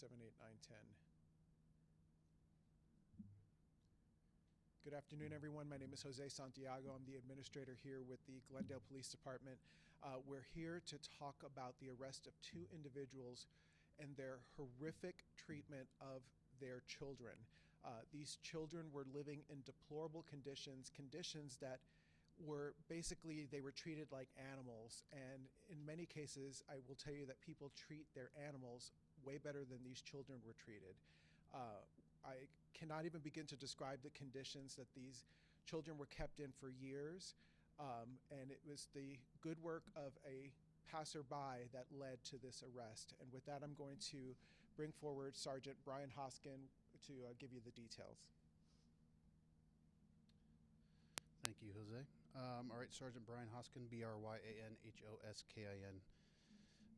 7, 8, 9, 10. Good afternoon, everyone. My name is Jose Santiago. I'm the administrator here with the Glendale Police Department. We're here to talk about the arrest of two individuals and their horrific treatment of their children. These children were living in deplorable conditions that were basically, they were treated like animals. And in many cases, I will tell you that people treat their animals way better than these children were treated. I cannot even begin to describe the conditions that these children were kept in for years. And it was the good work of a passerby that led to this arrest. And with that, I'm going to bring forward Sergeant Brian Hoskin to give you the details. Thank you, Jose. All right, Sergeant Brian Hoskin, B-R-Y-A-N-H-O-S-K-I-N.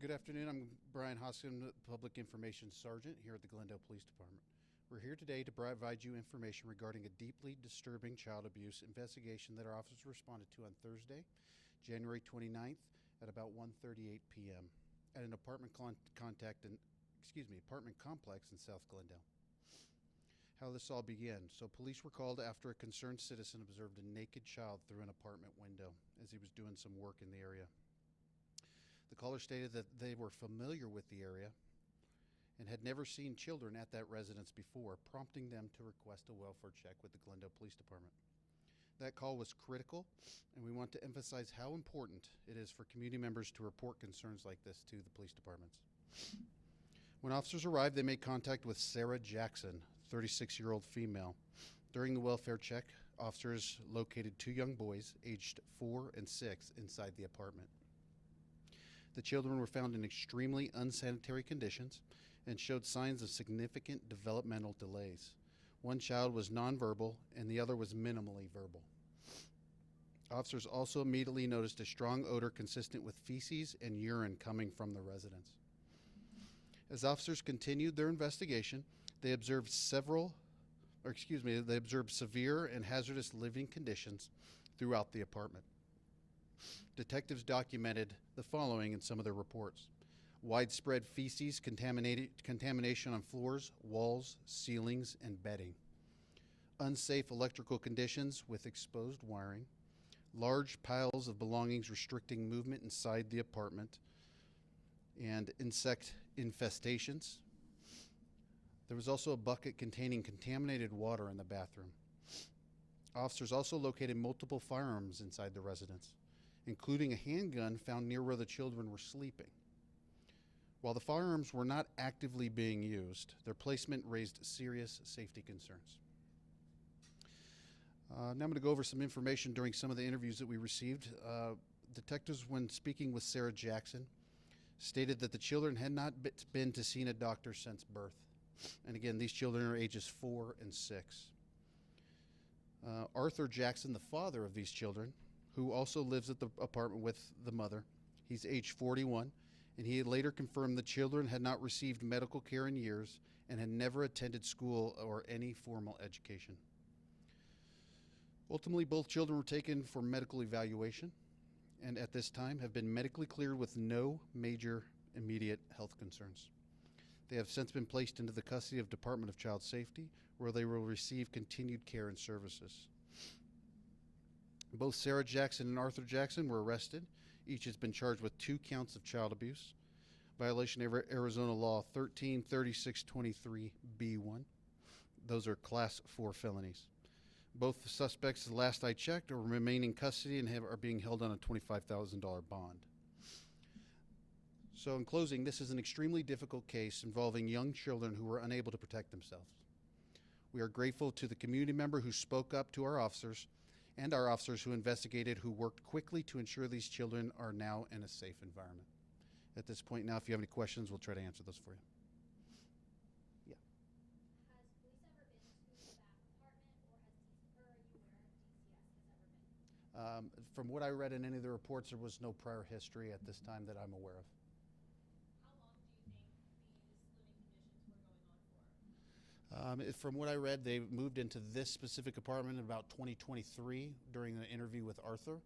Good afternoon. I'm Brian Hoskin, Public Information Sergeant here at the Glendale Police Department. We're here today to provide you information regarding a deeply disturbing child abuse investigation that our officers responded to on Thursday, January 29th at about 1:38 p.m. at an apartment complex in South Glendale. How this all began. So police were called after a concerned citizen observed a naked child through an apartment window as he was doing some work in the area. The caller stated that they were familiar with the area and had never seen children at that residence before, prompting them to request a welfare check with the Glendale Police Department. That call was critical, and we want to emphasize how important it is for community members to report concerns like this to the police departments. When officers arrived, they made contact with Sarah Jackson, 36-year-old female. During the welfare check, officers located two young boys, aged 4 and 6, inside the apartment. The children were found in extremely unsanitary conditions and showed signs of significant developmental delays. One child was nonverbal and the other was minimally verbal. Officers also immediately noticed a strong odor consistent with feces and urine coming from the residence. As officers continued their investigation, they observed severe and hazardous living conditions throughout the apartment. Detectives documented the following in some of their reports: widespread feces contamination on floors, walls, ceilings, and bedding, unsafe electrical conditions with exposed wiring, large piles of belongings restricting movement inside the apartment, and insect infestations. There was also a bucket containing contaminated water in the bathroom. Officers also located multiple firearms inside the residence, including a handgun found near where the children were sleeping. While the firearms were not actively being used, their placement raised serious safety concerns. Now I'm going to go over some information during some of the interviews that we received. Detectives, when speaking with Sarah Jackson, stated that the children had not been to see a doctor since birth. And again, these children are ages 4 and 6. Arthur Jackson, the father of these children, who also lives at the apartment with the mother, he's age 41, and he had later confirmed the children had not received medical care in years and had never attended school or any formal education. Ultimately, both children were taken for medical evaluation and at this time have been medically cleared with no major immediate health concerns. They have since been placed into the custody of Department of Child Safety, where they will receive continued care and services. Both Sarah Jackson and Arthur Jackson were arrested. Each has been charged with 2 counts of child abuse, violation of Arizona Law 133623B1. Those are Class 4 felonies. Both the suspects, the last I checked, are remaining in custody and are being held on a $25,000 bond. So in closing, this is an extremely difficult case involving young children who were unable to protect themselves. We are grateful to the community member who spoke up to our officers and our officers who investigated, who worked quickly to ensure these children are now in a safe environment. At this point now, if you have any questions, we'll try to answer those for you. Yeah. Has police ever been to that apartment, or are you aware if DCS has ever been? From what I read in any of the reports, there was no prior history at this time that I'm aware of. How long do you think these living conditions were going on for? From what I read, they moved into this specific apartment in about 2023 during the interview with Arthur.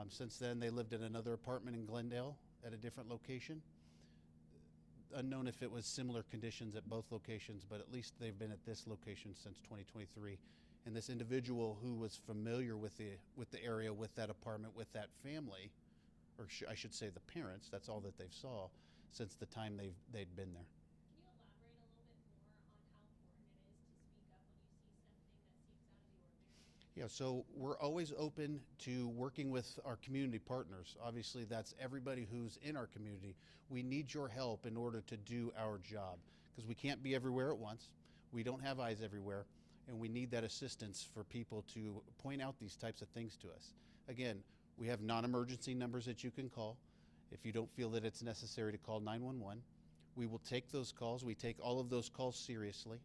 Since then, they lived in another apartment in Glendale at a different location. unknown if it was similar conditions at both locations, but at least they've been at this location since 2023. And this individual who was familiar with the area, with that apartment, with that family, or I should say the parents, that's all that they've saw since the time they'd been there. Can you elaborate a little bit more on how important it is to speak up when you see something that seems out of the ordinary? Yeah, so we're always open to working with our community partners. Obviously, that's everybody who's in our community. We need your help in order to do our job because we can't be everywhere at once. We don't have eyes everywhere, and we need that assistance for people to point out these types of things to us. Again, we have non-emergency numbers that you can call if you don't feel that it's necessary to call 911. We will take those calls. We take all of those calls seriously,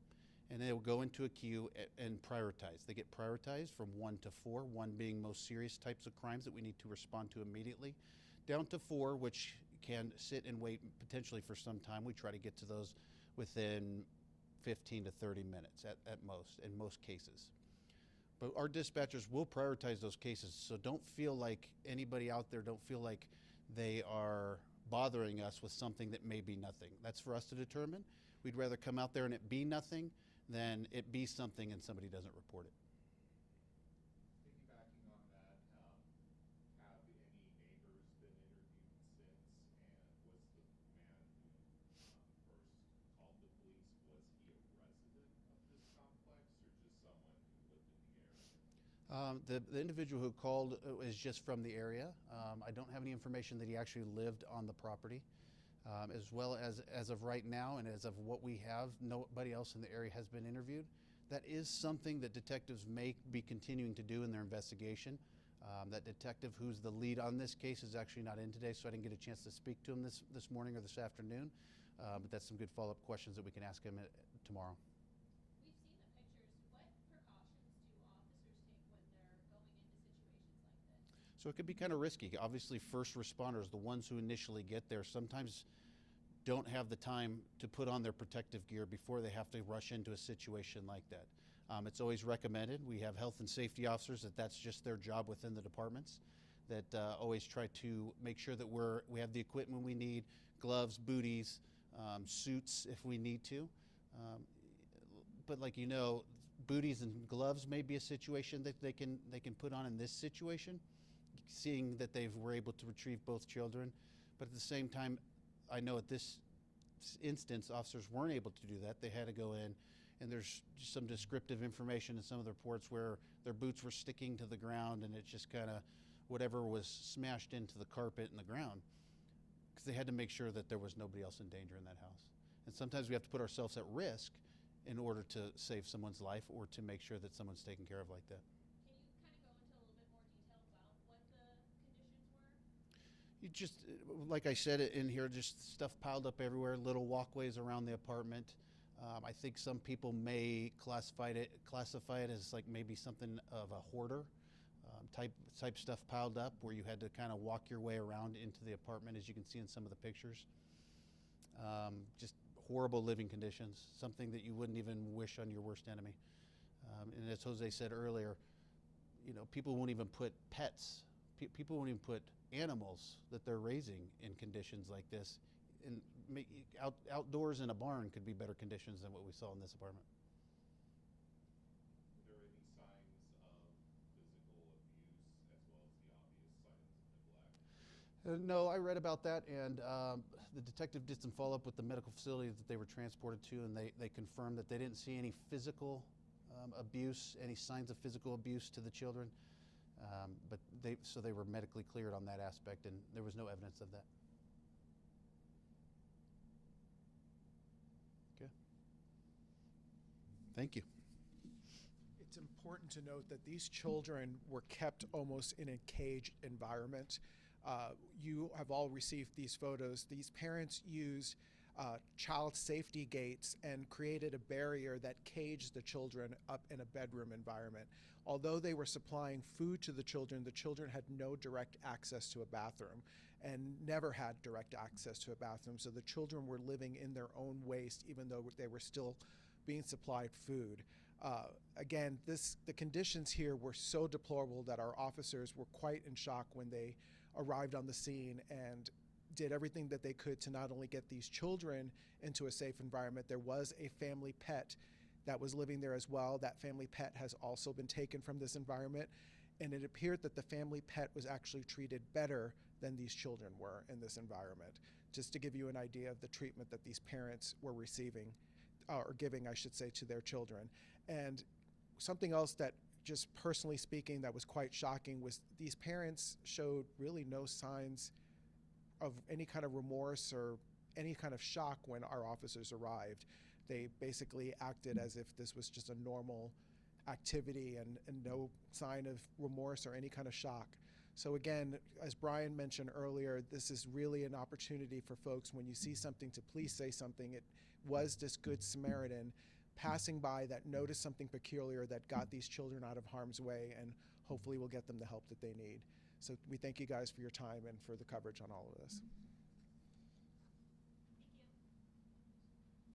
and they will go into a queue and prioritize. They get prioritized from 1 to 4, 1 being most serious types of crimes that we need to respond to immediately, down to 4, which can sit and wait potentially for some time. We try to get to those within 15 to 30 minutes at most, in most cases. But our dispatchers will prioritize those cases, so don't feel like anybody out there, don't feel like they are bothering us with something that may be nothing. That's for us to determine. We'd rather come out there and it be nothing than it be something and somebody doesn't report it. Piggybacking on that, have any neighbors been interviewed since? And was the man who first called the police, was he a resident of this complex or just someone who lived in the area? The individual who called is just from the area. I don't have any information that he actually lived on the property. As well as of right now and as of what we have, nobody else in the area has been interviewed. That is something that detectives may be continuing to do in their investigation. That detective who's the lead on this case is actually not in today, so I didn't get a chance to speak to him this morning or this afternoon. But that's some good follow-up questions that we can ask him tomorrow. We've seen the pictures. What precautions do officers take when they're going into situations like this? So it could be kind of risky. Obviously, first responders, the ones who initially get there, sometimes don't have the time to put on their protective gear before they have to rush into a situation like that. It's always recommended. We have health and safety officers that's just their job within the departments that always try to make sure that we have the equipment we need, gloves, booties, suits if we need to. But like you know, booties and gloves may be a situation that they can put on in this situation, seeing that they were able to retrieve both children. But at the same time, I know at this instance, officers weren't able to do that. They had to go in, and there's just some descriptive information in some of the reports where their boots were sticking to the ground, and it just kind of whatever was smashed into the carpet and the ground, because they had to make sure that there was nobody else in danger in that house. And sometimes we have to put ourselves at risk in order to save someone's life or to make sure that someone's taken care of like that. Can you kind of go into a little bit more detail about what the conditions were? You just, like I said in here, just stuff piled up everywhere, little walkways around the apartment. I think some people may classify it as like maybe something of a hoarder type stuff piled up where you had to kind of walk your way around into the apartment, as you can see in some of the pictures. Just horrible living conditions, something that you wouldn't even wish on your worst enemy. And as Jose said earlier, you know, people won't even put pets, people won't even put animals that they're raising in conditions like this. And outdoors in a barn could be better conditions than what we saw in this apartment. Were there any signs of physical abuse as well as the obvious signs of neglect? No, I read about that, and the detective did some follow-up with the medical facility that they were transported to, and they confirmed that they didn't see any physical abuse, any signs of physical abuse to the children. But they were medically cleared on that aspect, and there was no evidence of that. Okay. Thank you. It's important to note that these children were kept almost in a caged environment. You have all received these photos. These parents used child safety gates and created a barrier that caged the children up in a bedroom environment. Although they were supplying food to the children had no direct access to a bathroom and never had direct access to a bathroom. So the children were living in their own waste even though they were still being supplied food. Again, the conditions here were so deplorable that our officers were quite in shock when they arrived on the scene, and did everything that they could to not only get these children into a safe environment. There was a family pet that was living there as well. That family pet has also been taken from this environment, and it appeared that the family pet was actually treated better than these children were in this environment, just to give you an idea of the treatment that these parents were receiving, or giving, I should say, to their children. And something else that, just personally speaking, that was quite shocking was these parents showed really no signs of any kind of remorse or any kind of shock when our officers arrived. They basically acted as if this was just a normal activity, and no sign of remorse or any kind of shock. So again, as Brian mentioned earlier, this is really an opportunity for folks, when you see something, to please say something. It was this Good Samaritan passing by that noticed something peculiar that got these children out of harm's way, and hopefully will get them the help that they need. So we thank you guys for your time and for the coverage on all of this.